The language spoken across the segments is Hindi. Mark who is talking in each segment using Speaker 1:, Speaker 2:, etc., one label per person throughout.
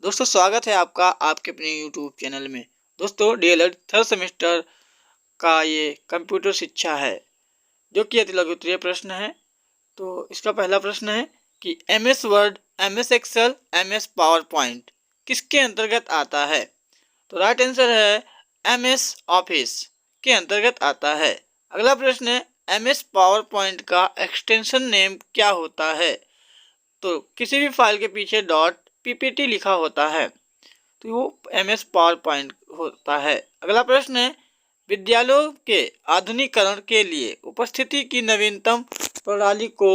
Speaker 1: दोस्तों स्वागत है आपका आपके अपने यूट्यूब चैनल में। दोस्तों डीएलएड थर्ड सेमेस्टर का ये कंप्यूटर शिक्षा है जो कि अति लघु उत्तरीय प्रश्न है। तो इसका पहला प्रश्न है कि MS Word, MS Excel, MS PowerPoint किसके अंतर्गत आता है। तो राइट आंसर है एमएस ऑफिस के अंतर्गत आता है। अगला प्रश्न है एमएस पावर पॉइंट का एक्सटेंशन नेम क्या होता है। तो किसी भी फाइल के पीछे डॉट पीपीटी लिखा होता है तो वो एमएस पावर पॉइंट होता है। अगला प्रश्न है विद्यालयों के आधुनिकीकरण के लिए उपस्थिति की नवीनतम प्रणाली को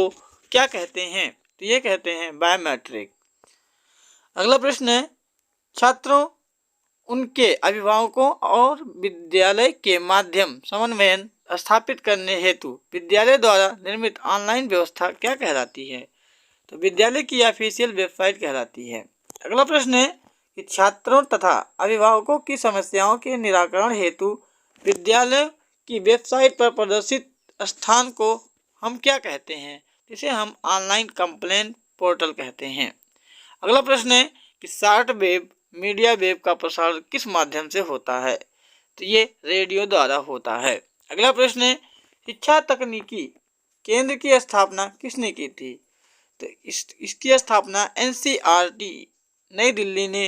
Speaker 1: क्या कहते हैं। तो ये कहते हैं बायोमेट्रिक। अगला प्रश्न है छात्रों, उनके अभिभावकों और विद्यालय के माध्यम समन्वयन स्थापित करने हेतु विद्यालय द्वारा निर्मित ऑनलाइन व्यवस्था क्या कहलाती है। तो विद्यालय की ऑफिशियल वेबसाइट कहलाती है। अगला प्रश्न है कि छात्रों तथा अभिभावकों की समस्याओं के निराकरण हेतु विद्यालय की वेबसाइट पर प्रदर्शित स्थान को हम क्या कहते हैं। इसे हम ऑनलाइन कंप्लेंट पोर्टल कहते हैं। अगला प्रश्न है कि शॉर्ट वेव मीडिया वेव का प्रसारण किस माध्यम से होता है। तो ये रेडियो द्वारा होता है। अगला प्रश्न है शिक्षा तकनीकी केंद्र की स्थापना किसने की थी। तो इसकी स्थापना एनसीईआरटी नई दिल्ली ने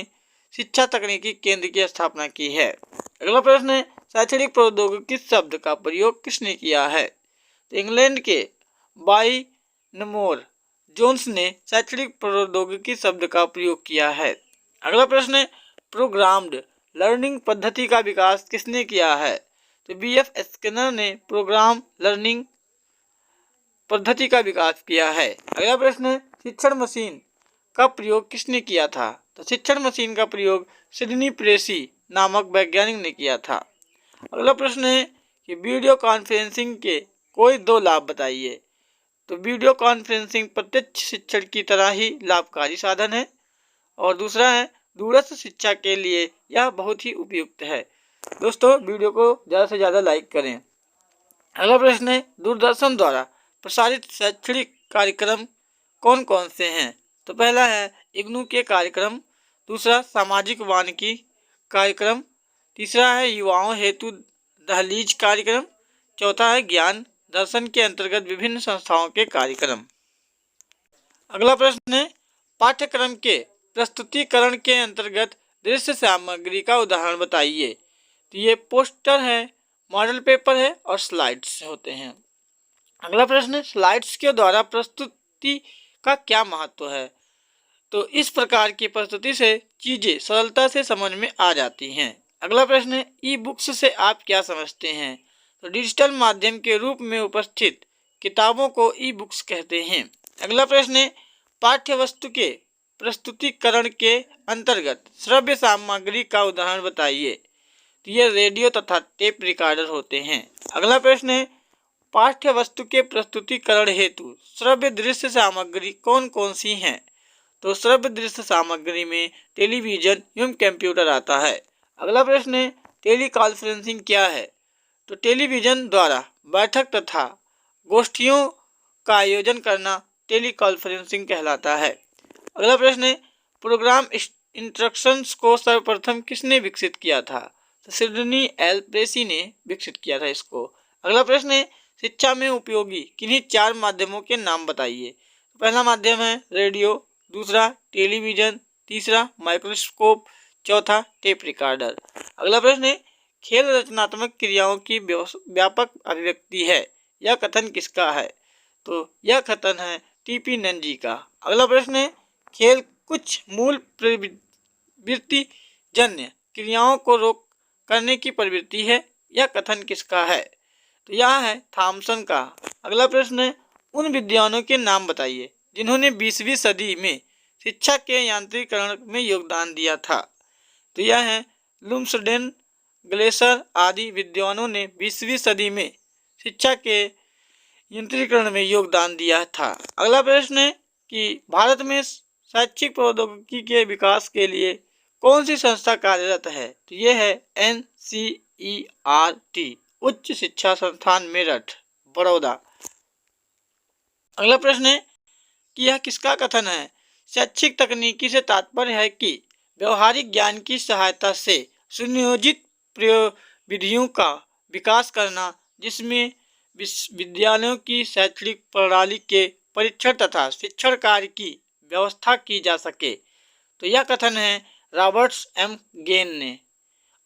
Speaker 1: शिक्षा तकनीकी केंद्र की स्थापना की है। अगला प्रश्न है शैक्षणिक प्रौद्योगिकी शब्द का प्रयोग किसने किया है। तो इंग्लैंड के बाइनमोर जोन्स ने शैक्षणिक प्रौद्योगिकी शब्द का प्रयोग किया है। अगला प्रश्न है प्रोग्राम्ड लर्निंग पद्धति का विकास किसने किया है। तो बीएफ स्किनर ने प्रोग्राम लर्निंग पद्धति का विकास किया है। अगला प्रश्न है शिक्षण मशीन का प्रयोग किसने किया था। तो शिक्षण मशीन का प्रयोग सिडनी प्रेसी नामक वैज्ञानिक ने किया था। अगला प्रश्न है कि वीडियो कॉन्फ्रेंसिंग के कोई दो लाभ बताइए। तो वीडियो कॉन्फ्रेंसिंग प्रत्यक्ष शिक्षण की तरह ही लाभकारी साधन है और दूसरा है दूरस्थ शिक्षा के लिए यह बहुत ही उपयुक्त है। दोस्तों वीडियो को ज़्यादा से ज़्यादा लाइक करें। अगला प्रश्न है दूरदर्शन द्वारा प्रसारित शैक्षणिक कार्यक्रम कौन कौन से हैं। तो पहला है इग्नू के कार्यक्रम, दूसरा सामाजिक वानिकी कार्यक्रम, तीसरा है युवाओं हेतु दहलीज कार्यक्रम, चौथा है ज्ञान दर्शन के अंतर्गत विभिन्न संस्थाओं के कार्यक्रम। अगला प्रश्न है पाठ्यक्रम के प्रस्तुतिकरण के अंतर्गत दृश्य सामग्री का उदाहरण बताइए। तो ये पोस्टर है, मॉडल पेपर है और स्लाइड्स होते हैं। अगला प्रश्न है स्लाइड्स के द्वारा प्रस्तुति का क्या महत्व है। तो इस प्रकार की प्रस्तुति से चीजें सरलता से समझ में आ जाती हैं। अगला प्रश्न है ई बुक्स से आप क्या समझते हैं। तो डिजिटल माध्यम के रूप में उपस्थित किताबों को ई बुक्स कहते हैं। अगला प्रश्न है पाठ्य वस्तु के प्रस्तुतिकरण के अंतर्गत श्रव्य सामग्री का उदाहरण बताइए। तो ये रेडियो तथा टेप रिकॉर्डर होते हैं। अगला प्रश्न है पाठ्य वस्तु के प्रस्तुतिकरण हेतु श्रव्य दृश्य सामग्री कौन कौन सी हैं। तो श्रव्य दृश्य सामग्री में टेलीविजन एवं कंप्यूटर आता है। अगला प्रश्न है टेली कॉन्फ्रेंसिंग क्या है। तो टेलीविजन द्वारा बैठक तथा गोष्ठियों का आयोजन करना टेली कॉन्फ्रेंसिंग कहलाता है। अगला प्रश्न है प्रोग्राम इंस्ट्रक्शंस को सर्वप्रथम किसने विकसित किया था। तो सिडनी एल प्रेसी ने विकसित किया था इसको। अगला प्रश्न है शिक्षा में उपयोगी किन्हीं चार माध्यमों के नाम बताइए। पहला माध्यम है रेडियो, दूसरा टेलीविजन, तीसरा माइक्रोस्कोप, चौथा टेप रिकॉर्डर। अगला प्रश्न है खेल रचनात्मक क्रियाओं की व्यापक अभिव्यक्ति है, यह कथन किसका है। तो यह कथन है टीपी नंजी का। अगला प्रश्न है खेल कुछ मूल प्रवृत्ति जन्य क्रियाओं को रोक करने की प्रवृत्ति है, यह कथन किसका है। तो यह है थॉमसन का। अगला प्रश्न है उन विद्वानों के नाम बताइए जिन्होंने 20वीं सदी में शिक्षा के यांत्रिकरण में योगदान दिया था। तो यह है लुम्सडेन, ग्लेसर आदि विद्वानों ने 20वीं सदी में शिक्षा के यांत्रिकरण में योगदान दिया था। अगला प्रश्न है कि भारत में शैक्षिक प्रौद्योगिकी के विकास के लिए कौन सी संस्था कार्यरत है। तो ये है एनसीईआरटी उच्च शिक्षा संस्थान मेरठ, बड़ौदा। अगला प्रश्न है कि यह किसका कथन है। शैक्षिक तकनीकी से तात्पर्य है कि व्यवहारिक ज्ञान की सहायता से सुनियोजित प्रयोग विधियों का विकास करना, जिसमें विद्यालयों की शैक्षणिक प्रणाली के परीक्षण तथा शिक्षण कार्य की व्यवस्था की जा सके। तो यह कथन है रॉबर्ट्स एम गेन ने।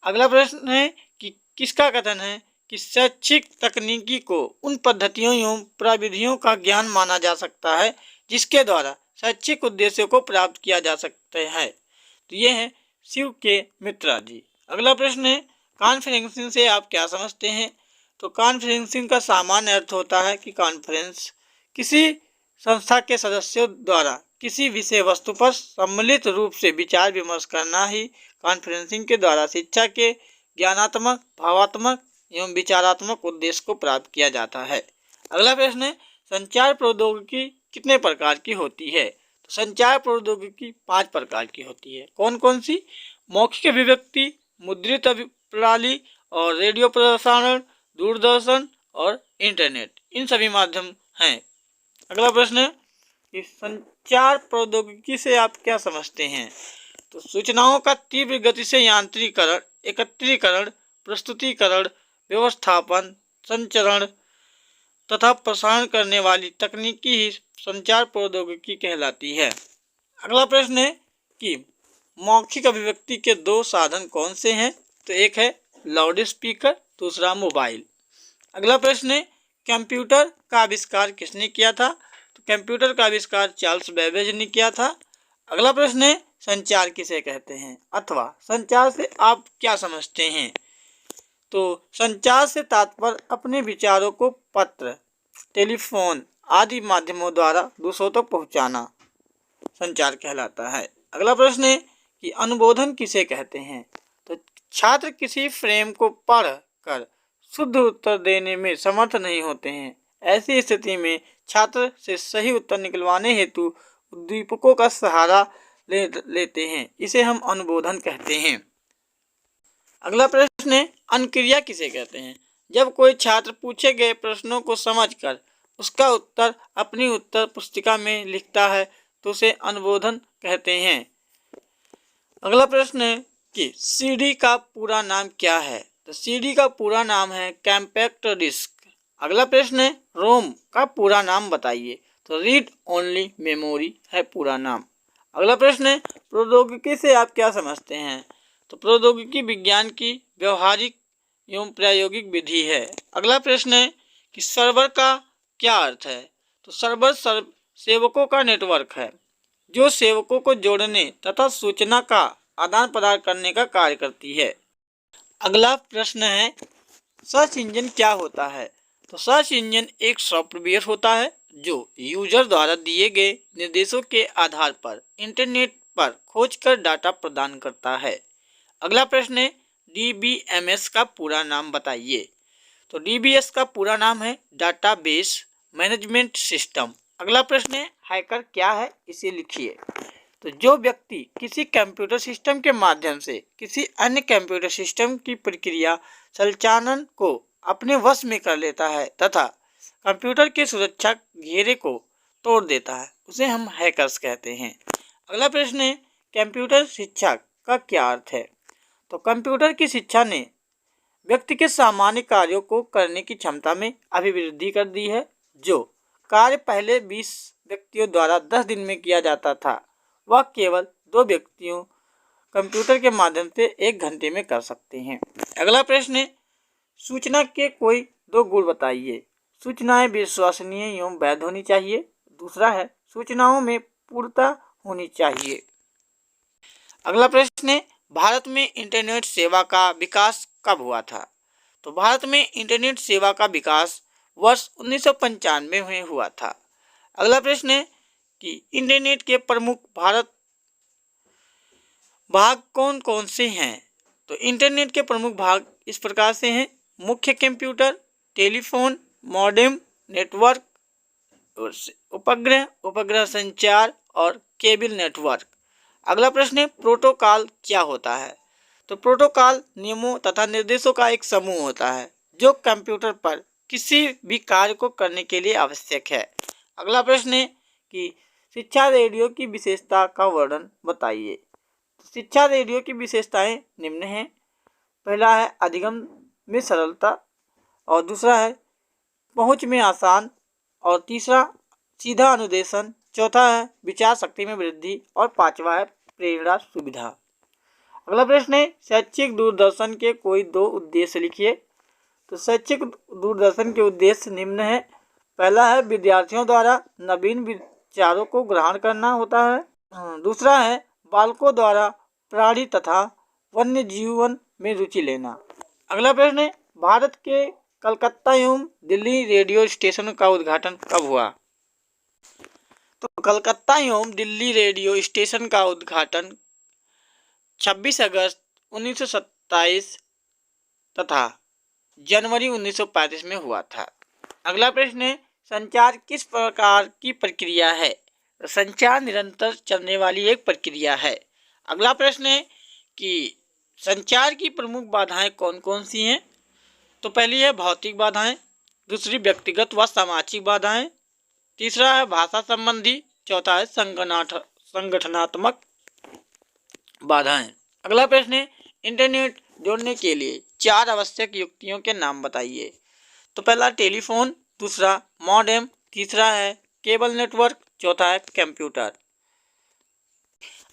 Speaker 1: अगला प्रश्न है कि किसका कथन है कि शैक्षिक तकनीकी को उन पद्धतियों एवं प्रविधियों का ज्ञान माना जा सकता है जिसके द्वारा शैक्षिक उद्देश्यों को प्राप्त किया जा सकता है। तो ये है शिव के मित्रा जी। अगला प्रश्न है कॉन्फ्रेंसिंग से आप क्या समझते हैं। तो कॉन्फ्रेंसिंग का सामान्य अर्थ होता है कि कॉन्फ्रेंस किसी संस्था के सदस्यों द्वारा किसी विषय वस्तु पर सम्मिलित रूप से विचार विमर्श करना ही कॉन्फ्रेंसिंग के द्वारा शिक्षा के ज्ञानात्मक, भावात्मक एवं विचारात्मक उद्देश्य को प्राप्त किया जाता है। अगला प्रश्न है संचार प्रौद्योगिकी कितने प्रकार की होती है। तो संचार प्रौद्योगिकी 5 प्रकार की होती है। कौन कौन सी? मौखिक अभिव्यक्ति, मुद्रित प्रणाली और रेडियो प्रसारण, दूरदर्शन और इंटरनेट, इन सभी माध्यम हैं। अगला प्रश्न है कि संचार प्रौद्योगिकी से आप क्या समझते हैं। तो सूचनाओं का तीव्र गति से यांत्रिकरण, एकत्रीकरण, प्रस्तुतिकरण, व्यवस्थापन, संचरण तथा प्रसारण करने वाली तकनीकी ही संचार प्रौद्योगिकी कहलाती है। अगला प्रश्न है कि मौखिक अभिव्यक्ति के 2 साधन कौन से हैं। तो एक है लाउड स्पीकर, दूसरा मोबाइल। अगला प्रश्न है कंप्यूटर का आविष्कार किसने किया था। तो कंप्यूटर का आविष्कार चार्ल्स बेबेज ने किया था। अगला प्रश्न है संचार किसे कहते हैं अथवा संचार से आप क्या समझते हैं। तो संचार से तात्पर्य अपने विचारों को पत्र, टेलीफोन आदि माध्यमों द्वारा दूसरों तक पहुंचाना संचार कहलाता है। अगला प्रश्न है कि अनुबोधन किसे कहते हैं। तो छात्र किसी फ्रेम को पढ़ कर शुद्ध उत्तर देने में समर्थ नहीं होते हैं। ऐसी स्थिति में छात्र से सही उत्तर निकलवाने हेतु उद्दीपकों का सहारा लेते हैं, इसे हम अनुबोधन कहते हैं। अगला प्रश्न है अनुक्रिया किसे कहते हैं। जब कोई छात्र पूछे गए प्रश्नों को समझकर उसका उत्तर अपनी उत्तर पुस्तिका में लिखता है तो उसे अनुबोधन कहते हैं। अगला प्रश्न है कि सीडी का पूरा नाम क्या है। तो सीडी का पूरा नाम है कॉम्पैक्ट डिस्क। अगला प्रश्न है रोम का पूरा नाम बताइए। तो रीड ओनली मेमोरी है पूरा नाम। अगला प्रश्न है प्रौद्योगिकी से आप क्या समझते हैं। तो प्रौद्योगिकी विज्ञान की व्यवहारिक एवं प्रायोगिक विधि है। अगला प्रश्न है कि सर्वर का क्या अर्थ है। तो सर्वर सेवकों का नेटवर्क है जो सेवकों को जोड़ने तथा सूचना का आदान प्रदान करने का कार्य करती है। अगला प्रश्न है सर्च इंजन क्या होता है। तो सर्च इंजन एक सॉफ्टवेयर होता है जो यूजर द्वारा दिए गए निर्देशों के आधार पर इंटरनेट पर खोजकर डाटा प्रदान करता है। अगला प्रश्न है डीबीएमएस का पूरा नाम बताइए। तो डीबीएस का पूरा नाम है डाटाबेस मैनेजमेंट सिस्टम। अगला प्रश्न है हैकर क्या है, इसे लिखिए। तो जो व्यक्ति किसी कंप्यूटर सिस्टम के माध्यम से किसी अन्य कंप्यूटर सिस्टम की प्रक्रिया संचालन को अपने वश में कर लेता है तथा कंप्यूटर के सुरक्षा घेरे को तोड़ देता है, उसे हम हैकर्स कहते हैं। अगला प्रश्न है कंप्यूटर शिक्षा का क्या अर्थ है। तो कंप्यूटर की शिक्षा ने व्यक्ति के सामान्य कार्यों को करने की क्षमता में अभिवृद्धि कर दी है। जो कार्य पहले 20 व्यक्तियों द्वारा 10 दिन में किया जाता था वह केवल 2 व्यक्तियों कंप्यूटर के माध्यम से 1 घंटे में कर सकते हैं। अगला प्रश्न है सूचना के कोई 2 गुण बताइए। सूचनाएं विश्वसनीय एवं वैध होनी चाहिए। दूसरा है सूचनाओं में पूर्णता होनी चाहिए। अगला प्रश्न है भारत में इंटरनेट सेवा का विकास कब हुआ था। तो भारत में इंटरनेट सेवा का विकास वर्ष 1995 में हुआ था। अगला प्रश्न है कि इंटरनेट के प्रमुख भाग कौन कौन से हैं। तो इंटरनेट के प्रमुख भाग इस प्रकार से हैं मुख्य कंप्यूटर, टेलीफोन, मॉडेम, नेटवर्क, उपग्रह संचार और केबल नेटवर्क। अगला प्रश्न है प्रोटोकॉल क्या होता है। तो प्रोटोकॉल नियमों तथा निर्देशों का एक समूह होता है जो कंप्यूटर पर किसी भी कार्य को करने के लिए आवश्यक है। अगला प्रश्न है कि शिक्षा रेडियो की विशेषता का वर्णन बताइए। शिक्षा रेडियो की विशेषताएं निम्न हैं। पहला है अधिगम में सरलता, और दूसरा है पहुंच में आसान, और तीसरा सीधा अनुदेशन, चौथा है विचार शक्ति में वृद्धि, और पांचवा है प्रेरणा सुविधा। अगला प्रश्न है शैक्षिक दूरदर्शन के कोई दो उद्देश्य लिखिए। तो शैक्षिक दूरदर्शन के उद्देश्य निम्न है। पहला है विद्यार्थियों द्वारा नवीन विचारों को ग्रहण करना होता है। दूसरा है बालकों द्वारा प्राणी तथा वन्य जीवन में रुचि लेना। अगला प्रश्न है भारत के कलकत्ता एवं दिल्ली रेडियो स्टेशन का उद्घाटन कब हुआ? तो कलकत्ता एवं दिल्ली रेडियो स्टेशन का उद्घाटन 26 अगस्त 1927 तथा जनवरी 1935 में हुआ था। अगला प्रश्न है संचार किस प्रकार की प्रक्रिया है? संचार निरंतर चलने वाली एक प्रक्रिया है। अगला प्रश्न है कि संचार की प्रमुख बाधाएं कौन कौन सी हैं? तो पहली है भौतिक बाधाएं, दूसरी व्यक्तिगत व सामाजिक बाधाएं, तीसरा है भाषा संबंधी, चौथा है संगठनात्मक बाधाएं। अगला प्रश्न है इंटरनेट जोड़ने के लिए 4 आवश्यक युक्तियों के नाम बताइए। तो पहला टेलीफोन, दूसरा मॉडेम, तीसरा है केबल नेटवर्क, चौथा है कंप्यूटर।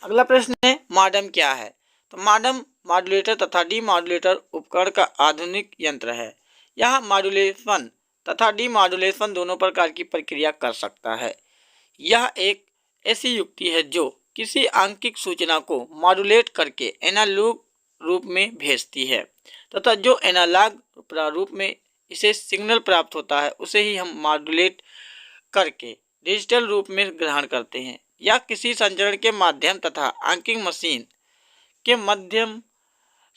Speaker 1: अगला प्रश्न है मॉडेम क्या है? तो मॉडेम मॉड्यूलेटर तथा डीमॉड्यूलेटर उपकरण का आधुनिक यंत्र है। यह मॉड्यूलेशन तथा डीमॉड्यूलेशन दोनों प्रकार की प्रक्रिया कर सकता है। यह एक ऐसी युक्ति है जो किसी आंकिक सूचना को मॉड्यूलेट करके एनालॉग रूप में भेजती है तथा जो एनालॉग प्रारूप में इसे सिग्नल प्राप्त होता है उसे ही हम मॉड्यूलेट करके डिजिटल रूप में ग्रहण करते हैं। यह किसी संचरण के माध्यम तथा आंकिक मशीन के माध्यम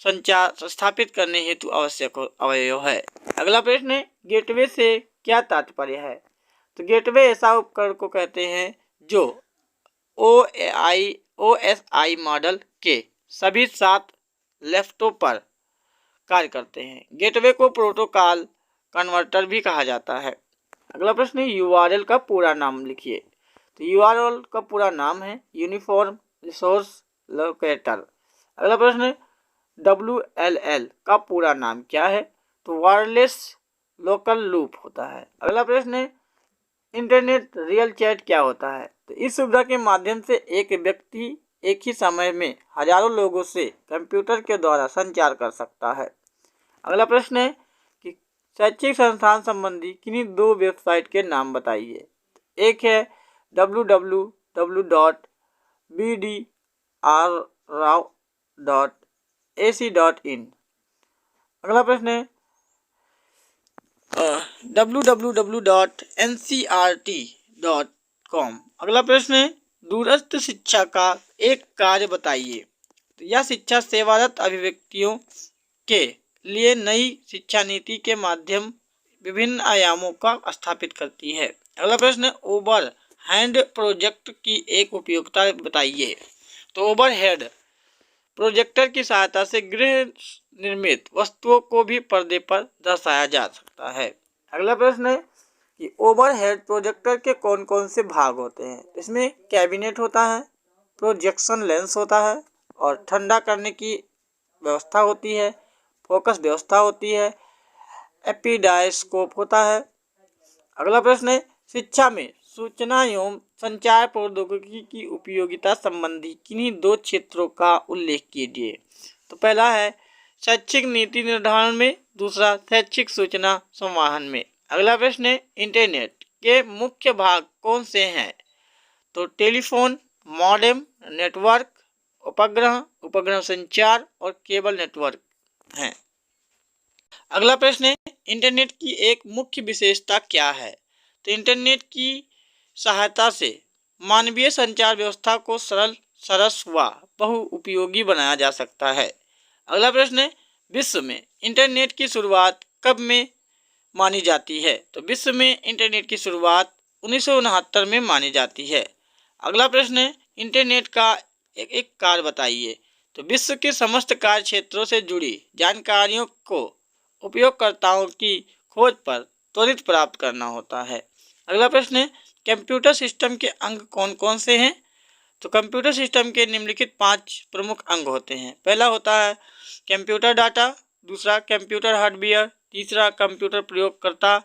Speaker 1: संचार स्थापित करने हेतु आवश्यक अवयव है। अगला प्रश्न है गेटवे से क्या तात्पर्य है? तो गेटवे ऐसा उपकरण को कहते हैं जो OSI मॉडल के सभी 7 लेफ्टों पर कार्य करते हैं। गेटवे को प्रोटोकॉल कन्वर्टर भी कहा जाता है। अगला प्रश्न है URL का पूरा नाम लिखिए। तो URL का पूरा नाम है यूनिफॉर्म रिसोर्स लोकेटर। अगला प्रश्न है WLL का पूरा नाम क्या है? तो वायरलेस लोकल लूप होता है। अगला प्रश्न है इंटरनेट रियल चैट क्या होता है? तो इस सुविधा के माध्यम से एक व्यक्ति एक ही समय में हजारों लोगों से कंप्यूटर के द्वारा संचार कर सकता है। अगला प्रश्न है कि शैक्षिक संस्थान संबंधी किन्हीं 2 वेबसाइट के नाम बताइए। एक है www.bdrrao.ac.in। अगला प्रश्न है www.ncrt.com। अगला प्रश्न है दूरस्थ शिक्षा का एक कार्य बताइए। तो यह शिक्षा सेवारत अभिव्यक्तियों के लिए नई शिक्षा नीति के माध्यम विभिन्न आयामों का स्थापित करती है। अगला प्रश्न है ओवर हैंड प्रोजेक्ट की एक उपयोगिता बताइए। तो ओवरहेड प्रोजेक्टर की सहायता से गृह निर्मित वस्तुओं को भी पर्दे पर दर्शाया जा सकता है। अगला प्रश्न है कि ओवरहेड प्रोजेक्टर के कौन कौन से भाग होते हैं? इसमें कैबिनेट होता है, प्रोजेक्शन लेंस होता है, और ठंडा करने की व्यवस्था होती है, फोकस व्यवस्था होती है, एपिडायस्कोप होता है। अगला प्रश्न है शिक्षा में सूचना एवं संचार प्रौद्योगिकी की उपयोगिता संबंधी किन्हीं 2 क्षेत्रों का उल्लेख कीजिए। तो पहला है शैक्षिक नीति निर्धारण में, दूसरा शैक्षिक सूचना संवहन में। अगला प्रश्न है इंटरनेट के मुख्य भाग कौन से हैं? तो टेलीफोन, मॉडेम, नेटवर्क, उपग्रह संचार और केबल नेटवर्क हैं। अगला प्रश्न है इंटरनेट की एक मुख्य विशेषता क्या है? तो इंटरनेट की सहायता से मानवीय संचार व्यवस्था को सरल, सरस व बहुउपयोगी बनाया जा सकता है। अगला प्रश्न है विश्व में इंटरनेट की शुरुआत कब में मानी जाती है? तो विश्व में इंटरनेट की शुरुआत 1969 में मानी जाती है। अगला प्रश्न है इंटरनेट का एक कार्य बताइए। तो विश्व के समस्त कार्य क्षेत्रों से जुड़ी जानकारियों को उपयोगकर्ताओं की खोज पर त्वरित प्राप्त करना होता है। अगला प्रश्न है कंप्यूटर सिस्टम के अंग कौन कौन से हैं? तो कंप्यूटर सिस्टम के निम्नलिखित 5 प्रमुख अंग होते हैं। पहला होता है कंप्यूटर डाटा, दूसरा कंप्यूटर हार्डवेयर, तीसरा कंप्यूटर प्रयोगकर्ता,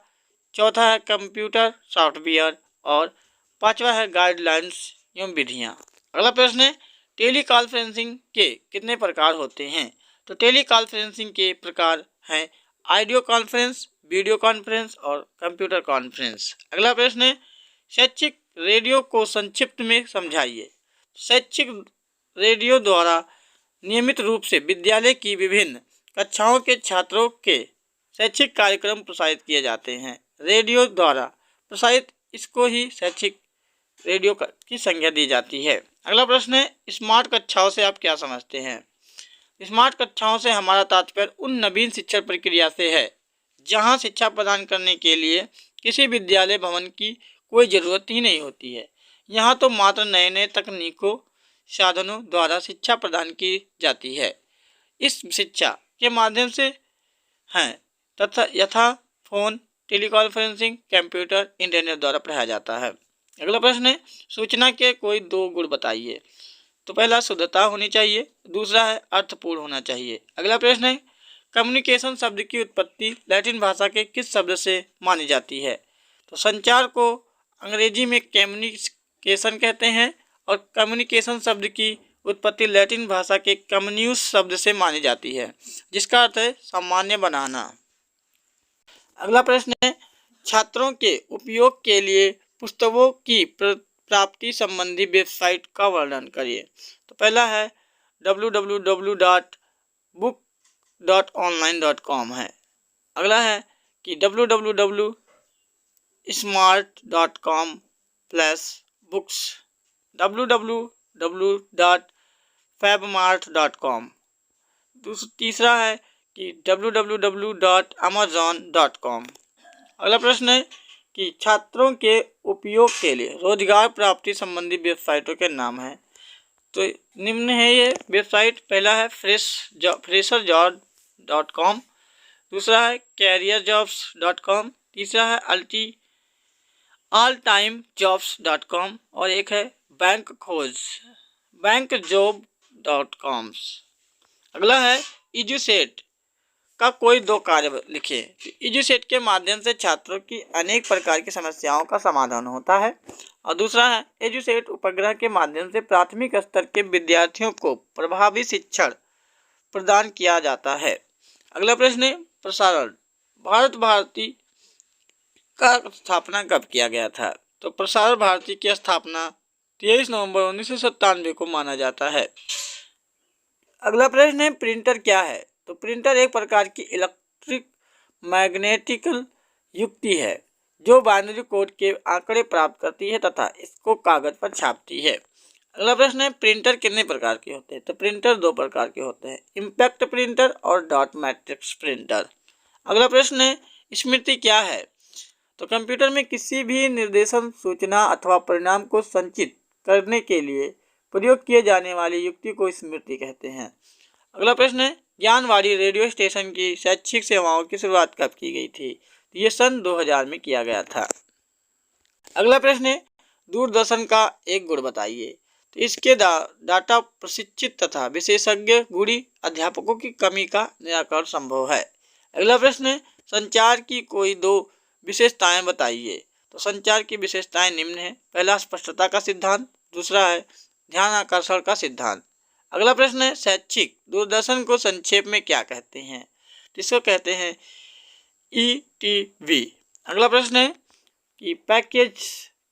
Speaker 1: चौथा है कंप्यूटर सॉफ्टवेयर और पांचवा है गाइडलाइंस एवं विधियां। अगला प्रश्न है टेली कॉन्फ्रेंसिंग के कितने प्रकार होते हैं। तो टेली कॉन्फ्रेंसिंग के प्रकार हैं ऑडियो कॉन्फ्रेंस, वीडियो कॉन्फ्रेंस और कंप्यूटर कॉन्फ्रेंस। अगला प्रश्न है शैक्षिक रेडियो को संक्षिप्त में समझाइए। शैक्षिक रेडियो द्वारा नियमित रूप से विद्यालय की विभिन्न कक्षाओं के छात्रों के शैक्षिक कार्यक्रम प्रसारित किए जाते हैं। रेडियो द्वारा प्रसारित इसको ही शैक्षिक रेडियो की संज्ञा दी जाती है। अगला प्रश्न है स्मार्ट कक्षाओं से आप क्या समझते हैं। स्मार्ट कक्षाओं से हमारा तात्पर्य उन नवीन शिक्षण प्रक्रिया से है जहां शिक्षा प्रदान करने के लिए किसी विद्यालय भवन की कोई ज़रूरत ही नहीं होती है। यहाँ तो मात्र नए नए तकनीकों साधनों द्वारा शिक्षा प्रदान की जाती है। इस शिक्षा के माध्यम से हैं तथा यथा फोन, टेलीकॉन्फ्रेंसिंग, कंप्यूटर, इंटरनेट द्वारा पढ़ाया जाता है। अगला प्रश्न है सूचना के कोई 2 गुण बताइए। तो पहला शुद्धता होनी चाहिए, दूसरा है अर्थपूर्ण होना चाहिए। अगला प्रश्न है कम्युनिकेशन शब्द की उत्पत्ति लैटिन भाषा के किस शब्द से मानी जाती है। तो संचार को अंग्रेजी में कम्युनिकेशन कहते हैं और कम्युनिकेशन शब्द की उत्पत्ति लैटिन भाषा के कम्युन्यूस शब्द से मानी जाती है जिसका अर्थ है सामान्य बनाना। अगला प्रश्न है छात्रों के उपयोग के लिए पुस्तकों की प्राप्ति संबंधी वेबसाइट का वर्णन करिए। तो पहला है www.book.online.com है। अगला है कि www.smart.com/books, www.fabmart.com। तीसरा है कि www.amazon.com। अगला प्रश्न है कि छात्रों के उपयोग के लिए रोजगार प्राप्ति संबंधी वेबसाइटों के नाम हैं। तो निम्न है ये वेबसाइट। पहला है fresherjob.com, दूसरा है careerjobs.com, तीसरा है alltimejobs.com और एक है bankjob.com। अगला है एजुसेट का कोई 2 कार्य लिखिए। एजुसेट के माध्यम से छात्रों की अनेक प्रकार की समस्याओं का समाधान होता है। और दूसरा है एजुसेट उपग्रह के माध्यम से प्राथमिक स्तर के विद्यार्थियों को प्रभावी शिक्षण प्रदान किया जाता है। अगला प्रश्न है प्रसारण भारत भारती का स्थापना कब किया गया था। तो प्रसार भारती की स्थापना 23 नवंबर 1997 को माना जाता है। अगला प्रश्न है प्रिंटर क्या है। तो प्रिंटर एक प्रकार की इलेक्ट्रिक मैग्नेटिकल युक्ति है जो बाइनरी कोड के आंकड़े प्राप्त करती है तथा इसको कागज पर छापती है। अगला प्रश्न है प्रिंटर कितने प्रकार के होते हैं। तो प्रिंटर 2 प्रकार के होते हैं, इम्पैक्ट प्रिंटर और डॉट मैट्रिक्स प्रिंटर। अगला प्रश्न है स्मृति क्या है। तो कंप्यूटर में किसी भी निर्देशन, सूचना अथवा परिणाम को संचित करने के लिए प्रयोग किए जाने वाली युक्ति को स्मृति कहते हैं। अगला प्रश्न है ज्ञानवाणी रेडियो स्टेशन की शैक्षिक सेवाओं की शुरुआत कब की गई थी। तो ये सन 2000 में किया गया था। अगला प्रश्न है दूरदर्शन का एक गुण बताइए। तो इसके डाटा प्रशिक्षित तथा विशेषज्ञ गुणी अध्यापकों की कमी का निराकरण संभव है। अगला प्रश्न है संचार की कोई 2 विशेषताएं बताइए। तो संचार की विशेषताएं निम्न है। पहला स्पष्टता का सिद्धांत, दूसरा है ध्यान आकर्षण का सिद्धांत। अगला प्रश्न है शैक्षिक दूरदर्शन को संक्षेप में क्या कहते हैं। तो इसको कहते हैं ETV। अगला प्रश्न है कि पैकेज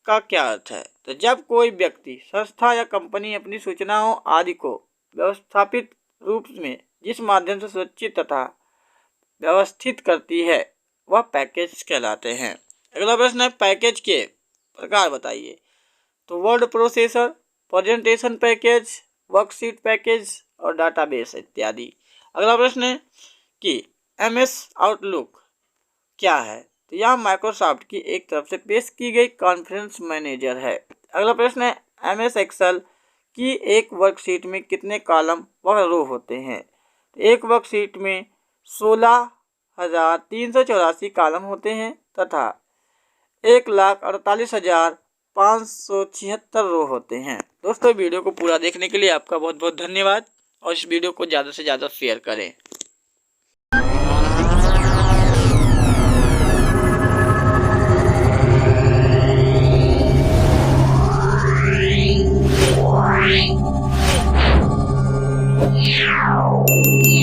Speaker 1: का क्या अर्थ है। तो जब कोई व्यक्ति, संस्था या कंपनी अपनी सूचनाओं आदि को व्यवस्थापित रूप में जिस माध्यम से सुरक्षित तथा व्यवस्थित करती है वह पैकेज कहलाते हैं। अगला प्रश्न है पैकेज के प्रकार बताइए। तो word processor, presentation package, worksheet package और डाटाबेस इत्यादि। अगला प्रश्न है कि MS आउटलुक क्या है। तो यह माइक्रोसॉफ्ट की एक तरफ से पेश की गई कॉन्फ्रेंस मैनेजर है। अगला प्रश्न है MS एक्सेल की एक वर्कशीट में कितने कॉलम व रो होते हैं। एक वर्कशीट में 16,384 कॉलम होते हैं तथा 1,48,000 576 रो होते हैं। दोस्तों वीडियो को पूरा देखने के लिए आपका बहुत बहुत धन्यवाद और इस वीडियो को ज़्यादा से ज़्यादा शेयर करें।
Speaker 2: Meow.